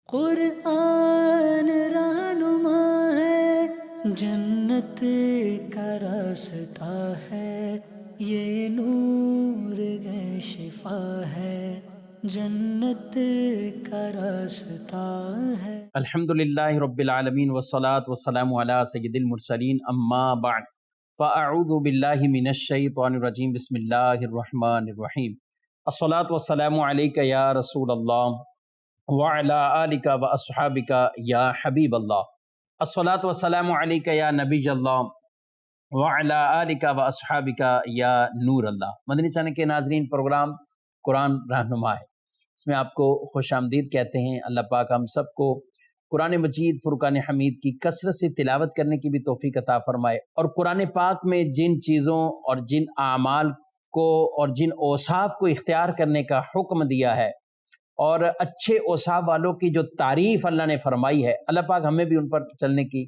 قرآن رہنما ہے، جنت کا راستہ ہے، یہ نور ہے شفا ہے، جنت کا راستہ ہے۔ الحمدللہ رب العالمین والصلاة والسلام علی سید المرسلین، اما بعد فاعوذ باللہ من الشیطان الرجیم، بسم اللہ الرحمن الرحیم۔ الصلاة والسلام علیک یا رسول اللہ وعلی آلک واصحابک یا حبیب اللہ۔ الصلاة والسلام علیک یا نبی اللہ وعلی آلک واصحابک یا نور اللہ۔ مدنی چینل کے ناظرین، پروگرام قرآن رہنما ہے، اس میں آپ کو خوش آمدید کہتے ہیں۔ اللہ پاک ہم سب کو قرآن مجید فرقان حمید کی کثرت سے تلاوت کرنے کی بھی توفیق عطا فرمائے، اور قرآن پاک میں جن چیزوں اور جن اعمال کو اور جن اوصاف کو اختیار کرنے کا حکم دیا ہے، اور اچھے اوصاف والوں کی جو تعریف اللہ نے فرمائی ہے، اللہ پاک ہمیں بھی ان پر چلنے کی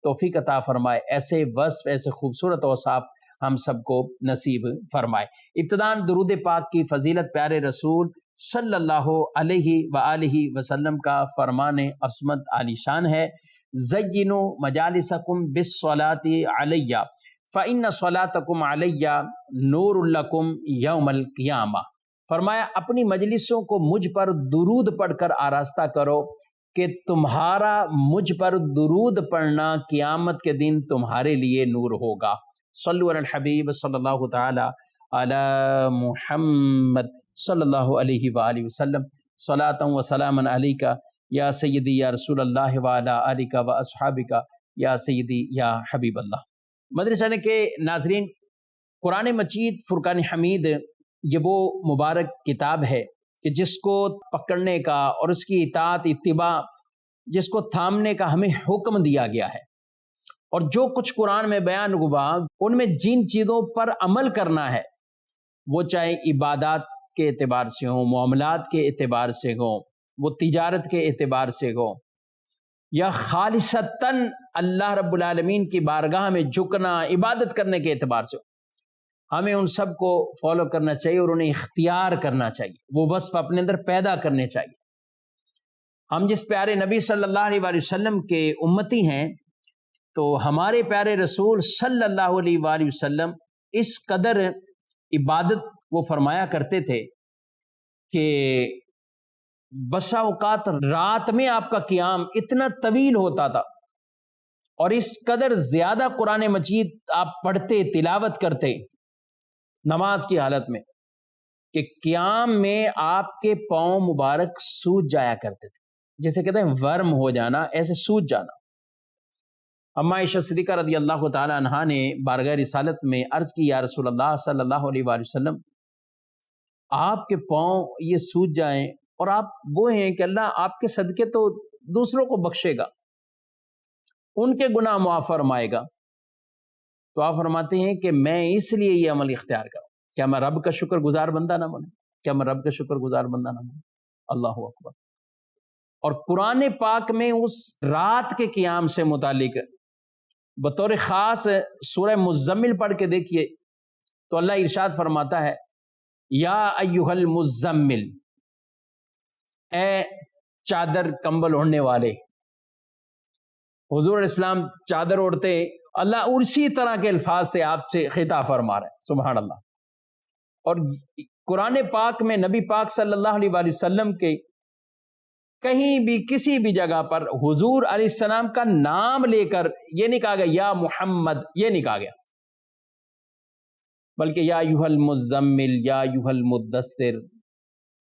توفیق عطا فرمائے۔ ایسے وصف، ایسے خوبصورت اوصاف ہم سب کو نصیب فرمائے۔ ابتداً درود پاک کی فضیلت پیارے رسول صلی اللہ علیہ وآلہ وسلم کا فرمان عصمت عالی شان ہے، زینوا مجالسکم بالصلاۃ علیہ فإن صلاتکم علیہ نور لکم یوم القیامہ۔ فرمایا اپنی مجلسوں کو مجھ پر درود پڑھ کر آراستہ کرو کہ تمہارا مجھ پر درود پڑھنا قیامت کے دن تمہارے لیے نور ہوگا۔ صلو علی الحبیب صلی اللہ تعالی علی محمد صلی اللہ علیہ وآلہ وسلم، صلاۃ و سلاما علیک یا سیدی یا رسول اللہ وعلی آلک و اصحابک یا سیدی یا حبیب اللہ۔ مدنی چینل کے ناظرین، قرآن مجید فرقان حمید یہ وہ مبارک کتاب ہے کہ جس کو پکڑنے کا اور اس کی اطاعت اتباع، جس کو تھامنے کا ہمیں حکم دیا گیا ہے، اور جو کچھ قرآن میں بیان ہوا ان میں جن چیزوں پر عمل کرنا ہے، وہ چاہے عبادات کے اعتبار سے ہوں، معاملات کے اعتبار سے ہوں، وہ تجارت کے اعتبار سے ہوں، یا خالصتاً اللہ رب العالمین کی بارگاہ میں جھکنا عبادت کرنے کے اعتبار سے ہوں، ہمیں ان سب کو فالو کرنا چاہیے اور انہیں اختیار کرنا چاہیے، وہ وصف اپنے اندر پیدا کرنے چاہیے۔ ہم جس پیارے نبی صلی اللہ علیہ وآلہ وسلم کے امتی ہیں، تو ہمارے پیارے رسول صلی اللہ علیہ وآلہ وسلم اس قدر عبادت وہ فرمایا کرتے تھے کہ بسا اوقات رات میں آپ کا قیام اتنا طویل ہوتا تھا، اور اس قدر زیادہ قرآن مجید آپ پڑھتے، تلاوت کرتے نماز کی حالت میں کہ قیام میں آپ کے پاؤں مبارک سوج جایا کرتے تھے، جسے کہتے ہیں ورم ہو جانا، ایسے سوج جانا۔ اما عائشہ صدیقہ رضی اللہ تعالی عنہا نے بارگاہ رسالت میں عرض کی، یا رسول اللہ صلی اللہ علیہ وآلہ وسلم، آپ کے پاؤں یہ سوج جائیں، اور آپ وہ ہیں کہ اللہ آپ کے صدقے تو دوسروں کو بخشے گا، ان کے گناہ معاف فرمائے گا، تو آپ فرماتے ہیں کہ میں اس لیے یہ عمل اختیار کروں، کیا میں رب کا شکر گزار بندہ نہ بنوں؟ کیا میں رب کا شکر گزار بندہ نہ بنوں؟ اللہ اکبر۔ اور قرآن پاک میں اس رات کے قیام سے متعلق بطور خاص سورہ مزمل پڑھ کے دیکھیے تو اللہ ارشاد فرماتا ہے، یا ایھا المزمل، اے چادر کمبل اوڑھنے والے۔ حضور علیہ السلام چادر اوڑھتے، اللہ اسی طرح کے الفاظ سے آپ سے خطاب فرما رہا ہے، سبحان اللہ۔ اور قرآن پاک میں نبی پاک صلی اللہ علیہ وآلہ وسلم کے کہیں بھی کسی بھی جگہ پر حضور علیہ السلام کا نام لے کر یہ نہیں کہا گیا یا محمد، یہ نہیں کہا گیا، بلکہ یا ایھا المزمل، یا ایھا المدثر،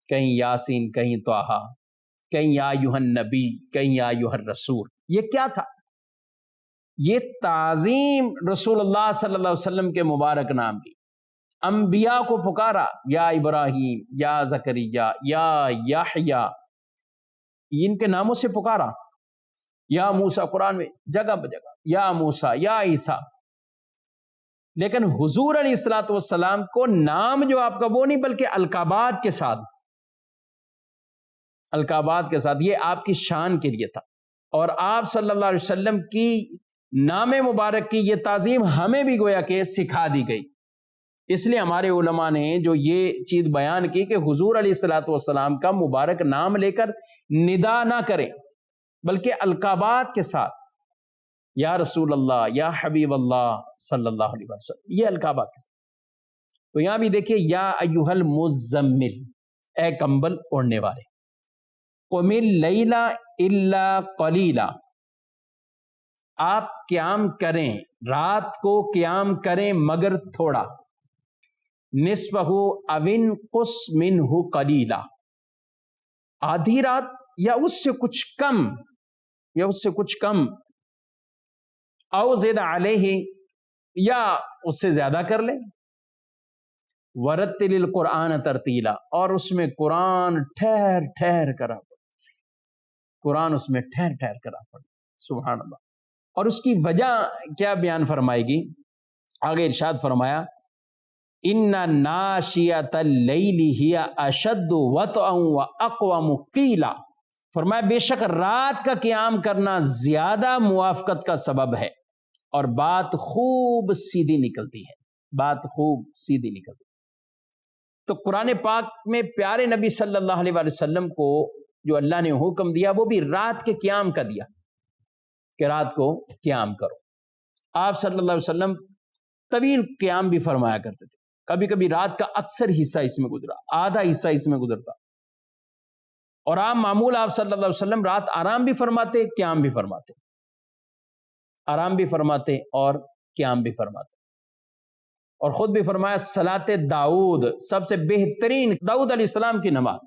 کہیں یاسین، کہیں طٰہٰ، کہیں یا ایھا النبی، کہیں یا ایھا الرسول۔ یہ کیا تھا؟ یہ تعظیم رسول اللہ صلی اللہ علیہ وسلم کے مبارک نام کی۔ انبیاء کو پکارا، یا ابراہیم، یا زکریا، یا یحییٰ، ان کے ناموں سے پکارا، یا موسیٰ، قرآن میں جگہ بجگہ یا موسیٰ، یا عیسیٰ۔ لیکن حضور علیہ الصلوۃ والسلام کو نام جو آپ کا وہ نہیں، بلکہ القابات کے ساتھ، القابات کے ساتھ، یہ آپ کی شان کے لیے تھا، اور آپ صلی اللہ علیہ وسلم کی نام مبارک کی یہ تعظیم ہمیں بھی گویا کہ سکھا دی گئی۔ اس لیے ہمارے علماء نے جو یہ چیز بیان کی کہ حضور علیہ الصلوۃ والسلام کا مبارک نام لے کر ندا نہ کریں بلکہ القابات کے ساتھ، یا رسول اللہ، یا حبیب اللہ صلی اللہ علیہ وسلم، یہ القابات کے ساتھ۔ تو یہاں بھی دیکھیے یا ایھا المزمل، اے کمبل اوڑھنے والے، قم اللیل الا قلیلا، آپ قیام کریں، رات کو قیام کریں مگر تھوڑا، نصفہ او انقص منہ قلیلا، آدھی رات یا اس سے کچھ کم، یا اس سے کچھ کم، او زد علیہ، یا اس سے زیادہ کر لیں، ورتل القرآن ترتیلا، اور اس میں قرآن ٹھہر ٹھہر کر پڑھیں، قرآن اس میں ٹھہر ٹھہر کر پڑھیں، سبحان اللہ۔ اور اس کی وجہ کیا بیان فرمائے گی؟ آگے ارشاد فرمایا ان ناشئۃ اللیل ہی اشد وطئا واقوم قیلا، فرمایا بے شک رات کا قیام کرنا زیادہ موافقت کا سبب ہے اور بات خوب سیدھی نکلتی ہے، بات خوب سیدھی نکلتی ہے۔ تو قرآن پاک میں پیارے نبی صلی اللہ علیہ وآلہ وسلم کو جو اللہ نے حکم دیا وہ بھی رات کے قیام کا دیا کہ رات کو قیام کرو۔ آپ صلی اللہ علیہ وسلم طویل قیام بھی فرمایا کرتے تھے، کبھی کبھی رات کا اکثر حصہ اس میں گزرا، آدھا حصہ اس میں گزرتا، اور عام معمول آپ صلی اللہ علیہ وسلم رات آرام بھی فرماتے، قیام بھی فرماتے، آرام بھی فرماتے اور قیام بھی فرماتے۔ اور خود بھی فرمایا صلاۃ داؤد، سب سے بہترین داؤد علیہ السلام کی نماز۔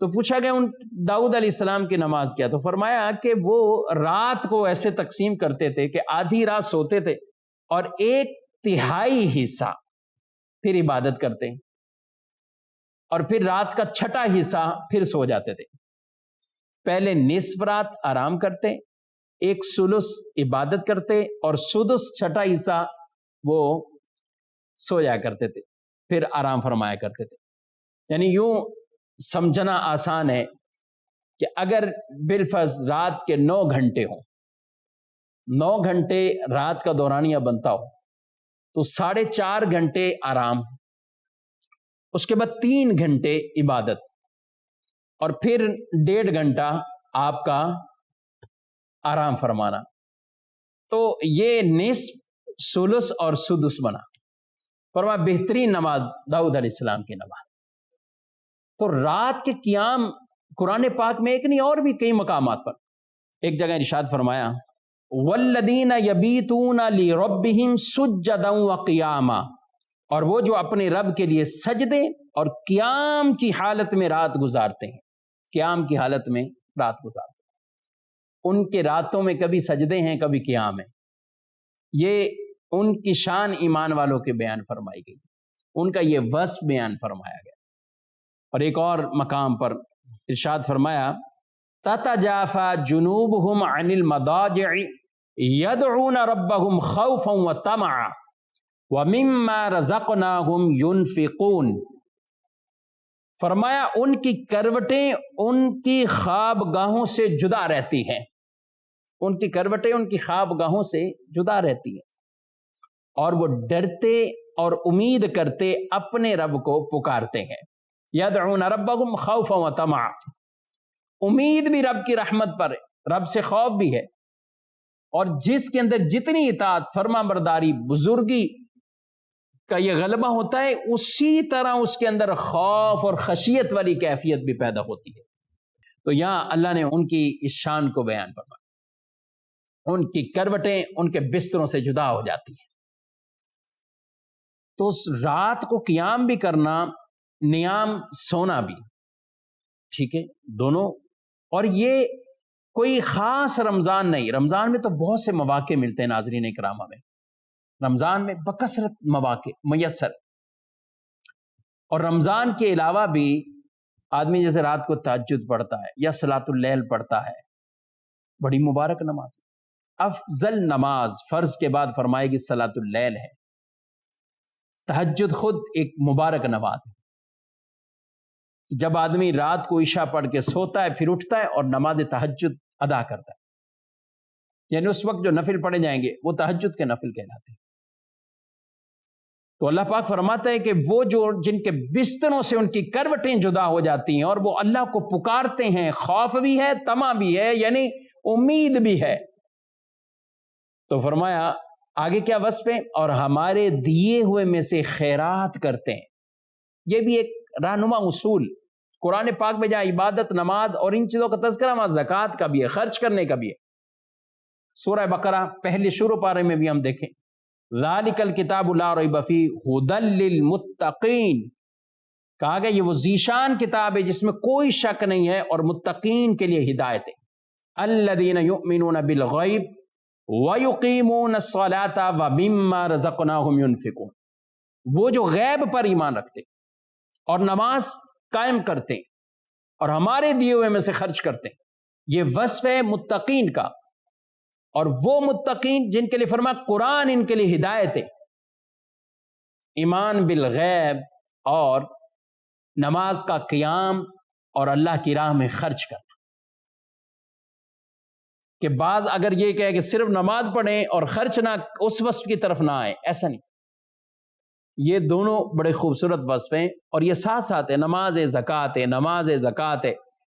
تو پوچھا گیا ان داؤد علیہ السلام کی نماز کیا؟ تو فرمایا کہ وہ رات کو ایسے تقسیم کرتے تھے کہ آدھی رات سوتے تھے اور 1/3 حصہ پھر عبادت کرتے، اور پھر رات کا 6واں حصہ پھر سو جاتے تھے۔ پہلے نصف رات آرام کرتے، 1/3 عبادت کرتے، اور سدس 6واں حصہ وہ سو جایا کرتے تھے، پھر آرام فرمایا کرتے تھے۔ یعنی یوں سمجھنا آسان ہے کہ اگر بالفرض رات کے 9 گھنٹے ہوں، 9 گھنٹے رات کا دورانیہ بنتا ہو تو 4.5 گھنٹے آرام، اس کے بعد 3 گھنٹے عبادت، اور پھر 1.5 گھنٹہ آپ کا آرام فرمانا، تو یہ نصف، ثلث اور سدس بنا۔ فرمایا بہترین نماز داؤد علیہ السلام کی نماز۔ تو رات کے قیام قرآن پاک میں ایک نہیں اور بھی کئی مقامات پر، ایک جگہ ارشاد فرمایا والذین یبیتون لربہم سجدا وقیاما، اور وہ جو اپنے رب کے لیے سجدے اور قیام کی حالت میں رات گزارتے ہیں، قیام کی حالت میں رات گزارتے ہیں۔ ان کے راتوں میں کبھی سجدے ہیں کبھی قیام ہے، یہ ان کی شان ایمان والوں کے بیان فرمائی گئی، ان کا یہ وصف بیان فرمایا گیا۔ اور ایک اور مقام پر ارشاد فرمایا تتجافى جنوبهم عن المضاجع يدعون ربهم خوفا وطمعا ومما رزقناهم ينفقون، فرمایا ان کی کروٹیں ان کی خوابگاہوں سے جدا رہتی ہیں، ان کی کروٹیں ان کی خوابگاہوں سے جدا رہتی ہیں، اور وہ ڈرتے اور امید کرتے اپنے رب کو پکارتے ہیں۔ یدعون ربهم خوفا وطمعا، امید بھی رب کی رحمت پر ہے، رب سے خوف بھی ہے، اور جس کے اندر جتنی اطاعت، فرما برداری، بزرگی کا یہ غلبہ ہوتا ہے، اسی طرح اس کے اندر خوف اور خشیت والی کیفیت بھی پیدا ہوتی ہے۔ تو یہاں اللہ نے ان کی اس شان کو بیان فرمایا، ان کی کروٹیں ان کے بستروں سے جدا ہو جاتی ہیں۔ تو اس رات کو قیام بھی کرنا، نیام سونا بھی، ٹھیک ہے، دونوں۔ اور یہ کوئی خاص رمضان نہیں، رمضان میں تو بہت سے مواقع ملتے ہیں ناظرین کرام، ہمیں رمضان میں بکثرت مواقع میسر، اور رمضان کے علاوہ بھی آدمی جیسے رات کو تہجد پڑھتا ہے یا صلاۃ اللیل پڑھتا ہے، بڑی مبارک نماز، افضل نماز فرض کے بعد فرمائے گی صلاۃ اللیل ہے۔ تہجد خود ایک مبارک نماز ہے، جب آدمی رات کو عشاء پڑھ کے سوتا ہے پھر اٹھتا ہے اور نماز تہجد ادا کرتا ہے، یعنی اس وقت جو نفل پڑھے جائیں گے وہ تہجد کے نفل کہلاتے ہیں۔ تو اللہ پاک فرماتا ہے کہ وہ جو جن کے بستروں سے ان کی کروٹیں جدا ہو جاتی ہیں اور وہ اللہ کو پکارتے ہیں، خوف بھی ہے، طمع بھی ہے، یعنی امید بھی ہے، تو فرمایا آگے کیا وصف ہے؟ اور ہمارے دیے ہوئے میں سے خیرات کرتے ہیں۔ یہ بھی ایک رہنما اصول قرآن پاک میں جہاں عبادت، نماز اور ان چیزوں کا تذکرہ، وہاں زکوٰۃ کا بھی ہے، خرچ کرنے کا بھی ہے۔ سورہ بقرہ پہلے شروع پارے میں بھی ہم دیکھیں، ذالک الکتاب لا ریب فیہ ھدی للمتقین، کہا گیا یہ وہ ذیشان کتاب ہے جس میں کوئی شک نہیں ہے اور متقین کے لیے ہدایت ہے۔ الذین یؤمنون بالغیب وَيُقِيمُونَ الصَّلَاةَ وَمِمَّا رَزَقْنَاهُمْ يُنْفِقُونَ، وہ جو غیب پر ایمان رکھتے اور نماز قائم کرتے اور ہمارے دیے ہوئے میں سے خرچ کرتے، یہ وصف ہے متقین کا۔ اور وہ متقین جن کے لیے فرمایا قرآن ان کے لیے ہدایت ہے، ایمان بالغیب اور نماز کا قیام اور اللہ کی راہ میں خرچ کرنا۔ کہ بعض اگر یہ کہے کہ صرف نماز پڑھیں اور خرچ نہ اس وصف کی طرف نہ آئے، ایسا نہیں، یہ دونوں بڑے خوبصورت وصف ہیں اور یہ ساتھ ساتھ ہے، نماز زکوٰۃ ہے، نماز زکوٰۃ ہے،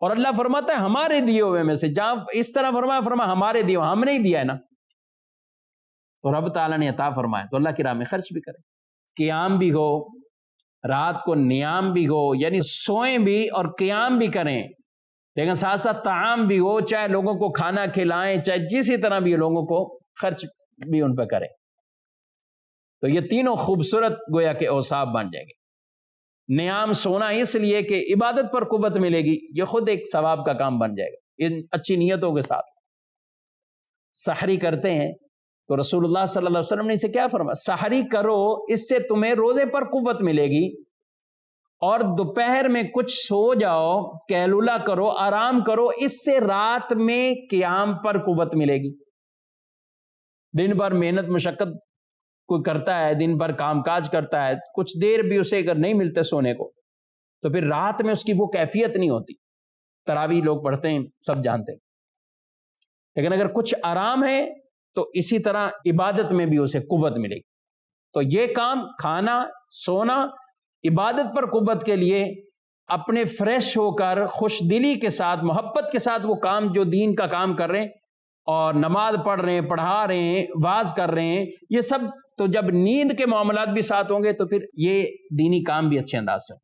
اور اللہ فرماتا ہے ہمارے دیے ہوئے میں سے، جہاں اس طرح فرمایا ہمارے دیے ہوئے، ہم نے ہی دیا ہے نا، تو رب تعالیٰ نے عطا فرمایا تو اللہ کی راہ میں خرچ بھی کریں، قیام بھی ہو، رات کو نیام بھی ہو، یعنی سوئیں بھی اور قیام بھی کریں، لیکن ساتھ ساتھ طعام بھی ہو، چاہے لوگوں کو کھانا کھلائیں، چاہے جسی طرح بھی لوگوں کو خرچ بھی ان پہ کریں، تو یہ تینوں خوبصورت گویا کہ اوصاف بن جائیں گے۔ نیام سونا اس لیے کہ عبادت پر قوت ملے گی، یہ خود ایک ثواب کا کام بن جائے گا ان اچھی نیتوں کے ساتھ۔ سحری کرتے ہیں تو رسول اللہ صلی اللہ علیہ وسلم نے اسے کیا فرمایا؟ سحری کرو، اس سے تمہیں روزے پر قوت ملے گی، اور دوپہر میں کچھ سو جاؤ، قیلولہ کرو، آرام کرو، اس سے رات میں قیام پر قوت ملے گی۔ دن بھر محنت مشقت کوئی کرتا ہے، دن بھر کام کاج کرتا ہے، کچھ دیر بھی اسے اگر نہیں ملتے سونے کو تو پھر رات میں اس کی وہ کیفیت نہیں ہوتی۔ تراویح لوگ پڑھتے ہیں، سب جانتے ہیں، لیکن اگر کچھ آرام ہے تو اسی طرح عبادت میں بھی اسے قوت ملے گی۔ تو یہ کام، کھانا، سونا، عبادت پر قوت کے لیے اپنے فریش ہو کر خوش دلی کے ساتھ، محبت کے ساتھ وہ کام جو دین کا کام کر رہے ہیں اور نماز پڑھ رہے ہیں، پڑھا رہے ہیں، واعظ کر رہے ہیں، یہ سب تو جب نیند کے معاملات بھی ساتھ ہوں گے تو پھر یہ دینی کام بھی اچھے انداز سے ہوں۔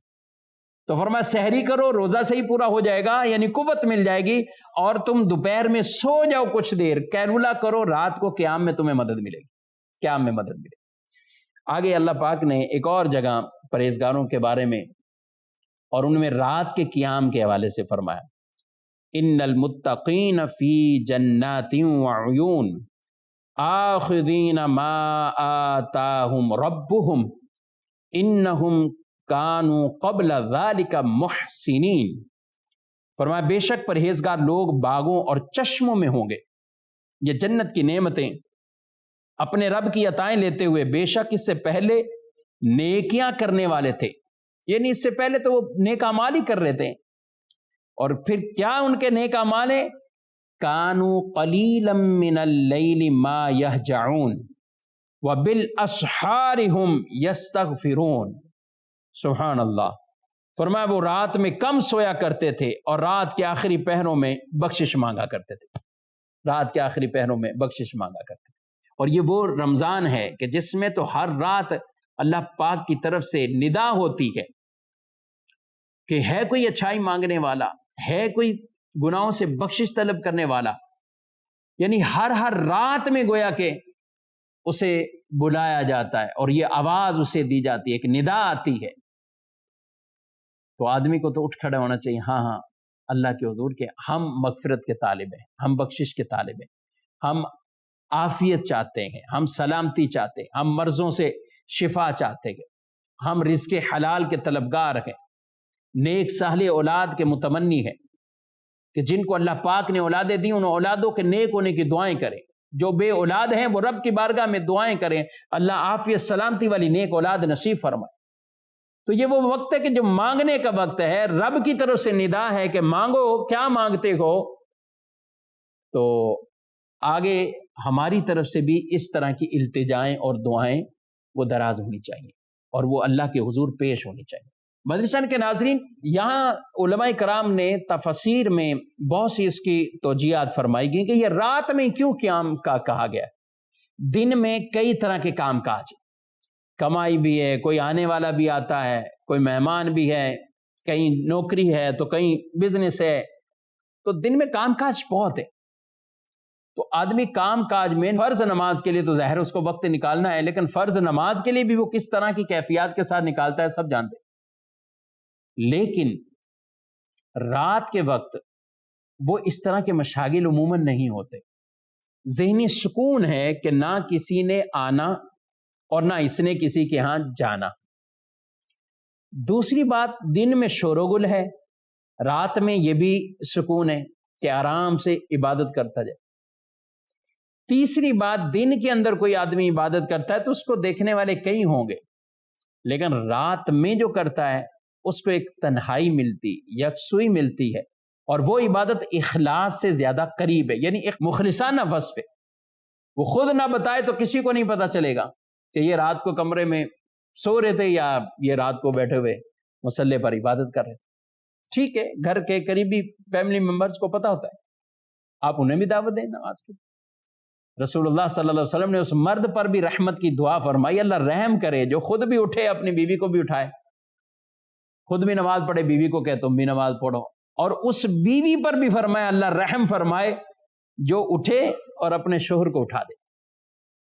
تو فرمایا سحری کرو، روزہ سے ہی پورا ہو جائے گا، یعنی قوت مل جائے گی، اور تم دوپہر میں سو جاؤ کچھ دیر، قیلولہ کرو، رات کو قیام میں تمہیں مدد ملے گی، قیام میں مدد ملے گی۔ آگے اللہ پاک نے ایک اور جگہ پرہیزگاروں کے بارے میں اور ان میں رات کے قیام کے حوالے سے فرمایا، ان المتقین فی جنات وعیون آخذین ما آتاہم ربہم انہم کانوا قبل ذالک محسنین۔ فرمایا بے شک پرہیزگار لوگ باغوں اور چشموں میں ہوں گے، یہ جنت کی نعمتیں اپنے رب کی عطائیں لیتے ہوئے، بے شک اس سے پہلے نیکیاں کرنے والے تھے، یعنی اس سے پہلے تو وہ نیک اعمال ہی کر رہے تھے، اور پھر کیا ان کے نیک اعمال ہیں؟ کانوا قلیلا من اللیل ما یہجعون وبالاسحار ہم یستغفرون۔ سبحان اللہ، فرمایا وہ رات میں کم سویا کرتے تھے اور رات کے آخری پہروں میں بخشش مانگا کرتے تھے، رات کے آخری پہروں میں بخشش مانگا کرتے تھے۔ اور یہ وہ رمضان ہے کہ جس میں تو ہر رات اللہ پاک کی طرف سے ندا ہوتی ہے کہ ہے کوئی اچھائی مانگنے والا، ہے کوئی گناہوں سے بخشش طلب کرنے والا، یعنی ہر رات میں گویا کہ اسے بلایا جاتا ہے اور یہ آواز اسے دی جاتی ہے، ایک ندا آتی ہے، تو آدمی کو تو اٹھ کھڑا ہونا چاہیے، ہاں اللہ کے حضور کے ہم مغفرت کے طالب ہیں، ہم بخشش کے طالب ہیں، ہم عافیت چاہتے ہیں، ہم سلامتی چاہتے ہیں، ہم مرضوں سے شفا چاہتے ہیں، ہم رزق حلال کے طلبگار ہیں، نیک صالح اولاد کے متمنی ہیں کہ جن کو اللہ پاک نے اولادیں دی ان اولادوں کے نیک ہونے کی دعائیں کریں، جو بے اولاد ہیں وہ رب کی بارگاہ میں دعائیں کریں، اللہ عافیت سلامتی والی نیک اولاد نصیب فرمائے۔ تو یہ وہ وقت ہے کہ جو مانگنے کا وقت ہے، رب کی طرف سے ندا ہے کہ مانگو، کیا مانگتے ہو؟ تو آگے ہماری طرف سے بھی اس طرح کی التجائیں اور دعائیں وہ دراز ہونی چاہیے۔ اور وہ اللہ کے حضور پیش ہونی چاہیے۔ مدرسان کے ناظرین، یہاں علماء کرام نے تفسیر میں بہت سی اس کی توجیہات فرمائی گئی کہ یہ رات میں کیوں قیام کا کہا گیا ہے۔ دن میں کئی طرح کے کام کاج، کمائی بھی ہے، کوئی آنے والا بھی آتا ہے، کوئی مہمان بھی ہے، کہیں نوکری ہے تو کہیں بزنس ہے، تو دن میں کام کاج بہت ہے۔ تو آدمی کام کاج میں فرض نماز کے لیے تو ظاہر اس کو وقت نکالنا ہے، لیکن فرض نماز کے لیے بھی وہ کس طرح کی کیفیات کے ساتھ نکالتا ہے سب جانتے ہیں۔ لیکن رات کے وقت وہ اس طرح کے مشاغل عموماً نہیں ہوتے، ذہنی سکون ہے کہ نہ کسی نے آنا اور نہ اس نے کسی کے ہاں جانا۔ دوسری بات، دن میں شور و گل ہے، رات میں یہ بھی سکون ہے کہ آرام سے عبادت کرتا جائے۔ تیسری بات، دن کے اندر کوئی آدمی عبادت کرتا ہے تو اس کو دیکھنے والے کئی ہوں گے، لیکن رات میں جو کرتا ہے اس کو ایک تنہائی ملتی، یکسوئی ملتی ہے، اور وہ عبادت اخلاص سے زیادہ قریب ہے، یعنی ایک مخلصانہ وصف ہے۔ وہ خود نہ بتائے تو کسی کو نہیں پتا چلے گا کہ یہ رات کو کمرے میں سو رہے تھے یا یہ رات کو بیٹھے ہوئے مصلی پر عبادت کر رہے تھے۔ ٹھیک ہے، گھر کے قریبی فیملی ممبرز کو پتا ہوتا ہے، آپ انہیں بھی دعوت دیں نماز کی۔ رسول اللہ صلی اللہ علیہ وسلم نے اس مرد پر بھی رحمت کی دعا فرمائی، اللہ رحم کرے جو خود بھی اٹھے اپنی بیوی کو بھی اٹھائے، خود بھی نماز پڑھے، بیوی کو کہ تم بھی نماز پڑھو، اور اس بیوی پر بھی فرمایا اللہ رحم فرمائے جو اٹھے اور اپنے شوہر کو اٹھا دے،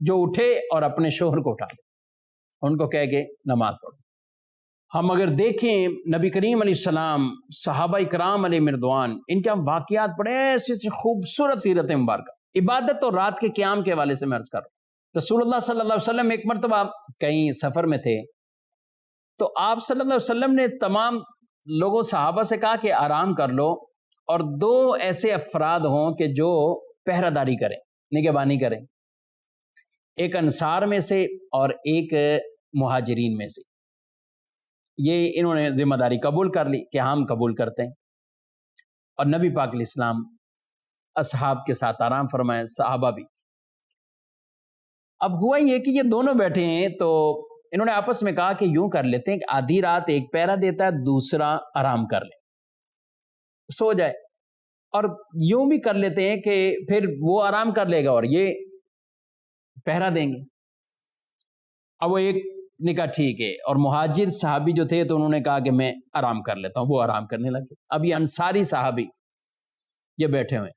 جو اٹھے اور اپنے شوہر کو اٹھا دے، ان کو کہہ کے نماز پڑھو۔ ہم اگر دیکھیں نبی کریم علیہ السلام، صحابہ کرام علیہ مردوان، ان کے ہم واقعات پڑھیں، ایسی خوبصورت سیرت مبارکہ، عبادت اور رات کے قیام کے حوالے سے میں عرض کر رہا ہوں۔ رسول اللہ صلی اللہ علیہ وسلم ایک مرتبہ کہیں سفر میں تھے، تو آپ صلی اللہ علیہ وسلم نے تمام لوگوں صحابہ سے کہا کہ آرام کر لو، اور دو ایسے افراد ہوں کہ جو پہرہ داری کریں، نگہبانی کریں، ایک انصار میں سے اور ایک مہاجرین میں سے۔ یہ انہوں نے ذمہ داری قبول کر لی کہ ہم قبول کرتے ہیں، اور نبی پاک علیہ السلام اصحاب کے ساتھ آرام فرمائے، صحابہ بھی۔ اب ہوا یہ کہ یہ دونوں بیٹھے ہیں، تو انہوں نے آپس میں کہا کہ یوں کر لیتے ہیں کہ آدھی رات ایک پہرہ دیتا ہے، دوسرا آرام کر لے، سو جائے، اور یوں بھی کر لیتے ہیں کہ پھر وہ آرام کر لے گا اور یہ پہرہ دیں گے۔ اب وہ ایک نے کہا ٹھیک ہے، اور مہاجر صحابی جو تھے تو انہوں نے کہا کہ میں آرام کر لیتا ہوں، وہ آرام کرنے لگے۔ اب یہ انصاری صحابی یہ بیٹھے ہوئے،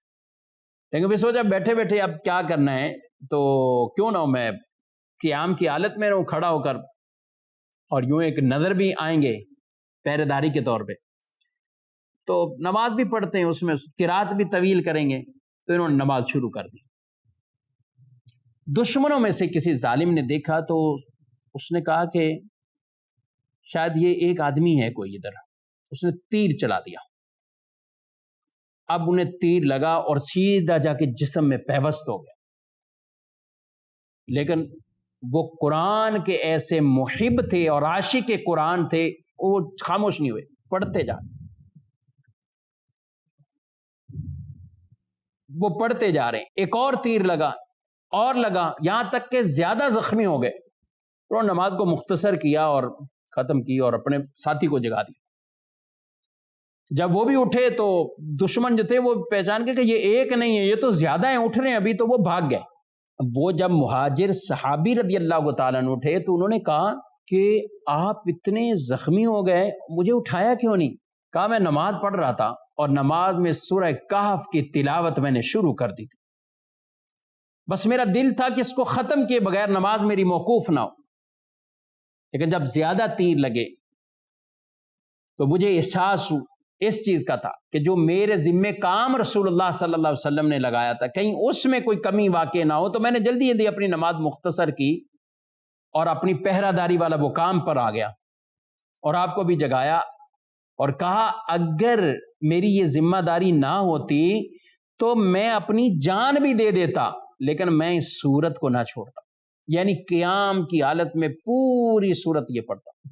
لیکن پھر سوچا بیٹھے بیٹھے اب کیا کرنا ہے، تو کیوں نہ میں قیام کی حالت میں رہوں کھڑا ہو کر، اور یوں ایک نظر بھی آئیں گے پہرے داری کے طور پہ، تو نماز بھی پڑھتے ہیں، اس میں قرات بھی طویل کریں گے، تو انہوں نے نماز شروع کر دی۔ دشمنوں میں سے کسی ظالم نے دیکھا تو اس نے کہا کہ شاید یہ ایک آدمی ہے کوئی ادھر، اس نے تیر چلا دیا۔ اب انہیں تیر لگا اور سیدھا جا کے جسم میں پیوست ہو گیا، لیکن وہ قرآن کے ایسے محب تھے اور عاشق قرآن تھے، وہ خاموش نہیں ہوئے، پڑھتے جا وہ پڑھتے جا رہے ہیں۔ ایک اور تیر لگا اور لگا، یہاں تک کہ زیادہ زخمی ہو گئے۔ انہوں نے نماز کو مختصر کیا اور ختم کی اور اپنے ساتھی کو جگا دیا۔ جب وہ بھی اٹھے تو دشمن جو تھے وہ پہچان کے کہ یہ ایک نہیں ہے، یہ تو زیادہ ہیں، اٹھ رہے ہیں ابھی، تو وہ بھاگ گئے۔ وہ جب مہاجر صحابی رضی اللہ تعالیٰ عنہ اٹھے تو انہوں نے کہا کہ آپ اتنے زخمی ہو گئے، مجھے اٹھایا کیوں نہیں؟ کہا میں نماز پڑھ رہا تھا اور نماز میں سورہ کہف کی تلاوت میں نے شروع کر دی تھی، بس میرا دل تھا کہ اس کو ختم کیے بغیر نماز میری موقوف نہ ہو، لیکن جب زیادہ تیر لگے تو مجھے احساس اس چیز کا تھا کہ جو میرے ذمے کام رسول اللہ صلی اللہ علیہ وسلم نے لگایا تھا کہیں اس میں کوئی کمی واقع نہ ہو، تو میں نے جلدی جلدی اپنی نماز مختصر کی اور اپنی پہرہ داری والا وہ کام پر آ گیا اور آپ کو بھی جگایا اور کہا اگر میری یہ ذمہ داری نہ ہوتی تو میں اپنی جان بھی دے دیتا، لیکن میں اس سورت کو نہ چھوڑتا، یعنی قیام کی حالت میں پوری سورت یہ پڑھتا۔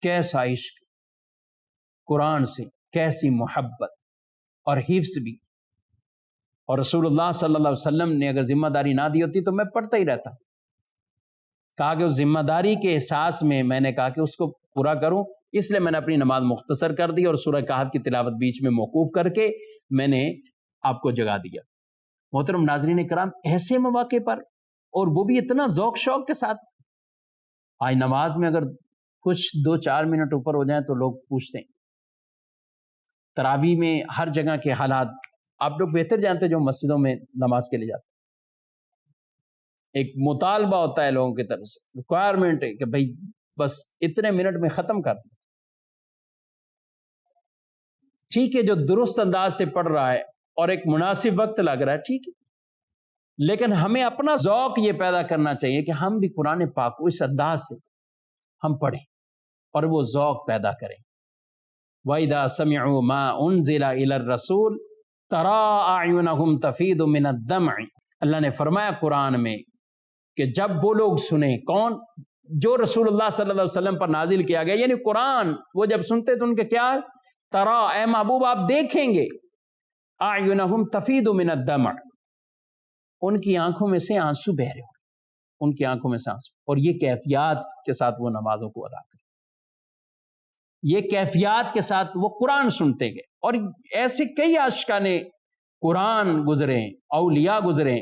کیسا عشق قرآن سے، کیسی محبت اور حفظ بھی، اور رسول اللہ صلی اللہ علیہ وسلم نے اگر ذمہ داری نہ دی ہوتی تو میں پڑھتا ہی رہتا۔ کہا کہ اس ذمہ داری کے احساس میں نے کہا کہ اس کو پورا کروں، اس لیے میں نے اپنی نماز مختصر کر دی اور سورہ کہف کی تلاوت بیچ میں موقوف کر کے میں نے آپ کو جگا دیا۔ محترم ناظرین کرام، ایسے مواقع پر، اور وہ بھی اتنا ذوق شوق کے ساتھ، آج نماز میں اگر کچھ 2-4 منٹ اوپر ہو جائیں تو لوگ پوچھتے ہیں۔ تراویح میں ہر جگہ کے حالات آپ لوگ بہتر جانتے ہیں جو مسجدوں میں نماز کے لیے جاتے ہیں، ایک مطالبہ ہوتا ہے لوگوں کی طرف سے، ریکوائرمنٹ ہے کہ بھئی بس اتنے منٹ میں ختم کر دیں۔ ٹھیک ہے، جو درست انداز سے پڑھ رہا ہے اور ایک مناسب وقت لگ رہا ہے، ٹھیک ہے، لیکن ہمیں اپنا ذوق یہ پیدا کرنا چاہیے کہ ہم بھی قرآن پاک کو اس انداز سے ہم پڑھیں اور وہ ذوق پیدا کریں۔ وَإِذَا سَمِعُوا مَا أُنزِلَ إِلَى الرَّسُولِ تَرَىٰ أَعْيُنَهُمْ تَفِيضُ مِنَ الدَّمْعِ، اللہ نے فرمایا قرآن میں کہ جب وہ لوگ سنیں، کون؟ جو رسول اللہ صلی اللہ علیہ وسلم پر نازل کیا گیا، یعنی قرآن، وہ جب سنتے تو ان کے کیا؟ ترا، اے محبوب آپ دیکھیں گے، اعینہم تفیض من الدمع، ان کی آنکھوں میں سے آنسو بہ رہے ہوں، ان کی آنکھوں میں سے آنسو، اور یہ کیفیات کے ساتھ وہ نمازوں کو ادا کریں، یہ کیفیات کے ساتھ وہ قرآن سنتے گئے۔ اور ایسے کئی عاشقان قرآن گزرے، اولیاء گزرے،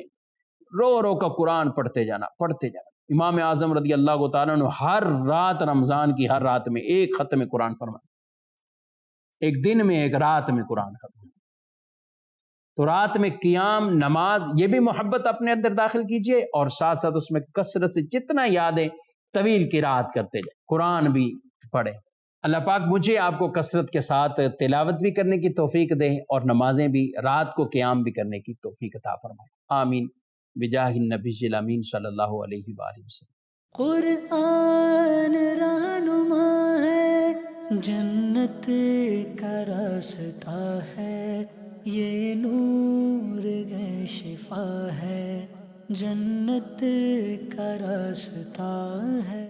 رو رو کا قرآن پڑھتے جانا پڑھتے جانا۔ امام اعظم رضی اللہ تعالیٰ عنہ ہر رات، رمضان کی ہر رات میں ایک ختم قرآن فرماتے، ایک دن میں ایک رات میں قرآن ختم۔ تو رات میں قیام، نماز، یہ بھی محبت اپنے اندر داخل کیجئے، اور ساتھ ساتھ اس میں کثرت سے جتنا یادیں طویل قرات کرتے جائیں، قرآن بھی پڑھیں۔ اللہ پاک مجھے آپ کو کثرت کے ساتھ تلاوت بھی کرنے کی توفیق دے اور نمازیں بھی، رات کو قیام بھی کرنے کی توفیق عطا فرمائے، آمین بجاہ النبی الامین صلی اللہ علیہ وآلہ وسلم۔ قرآن رہنما ہے، جنت کا راستہ ہے، یہ نور ہے، شفا ہے، جنت کا راستہ ہے۔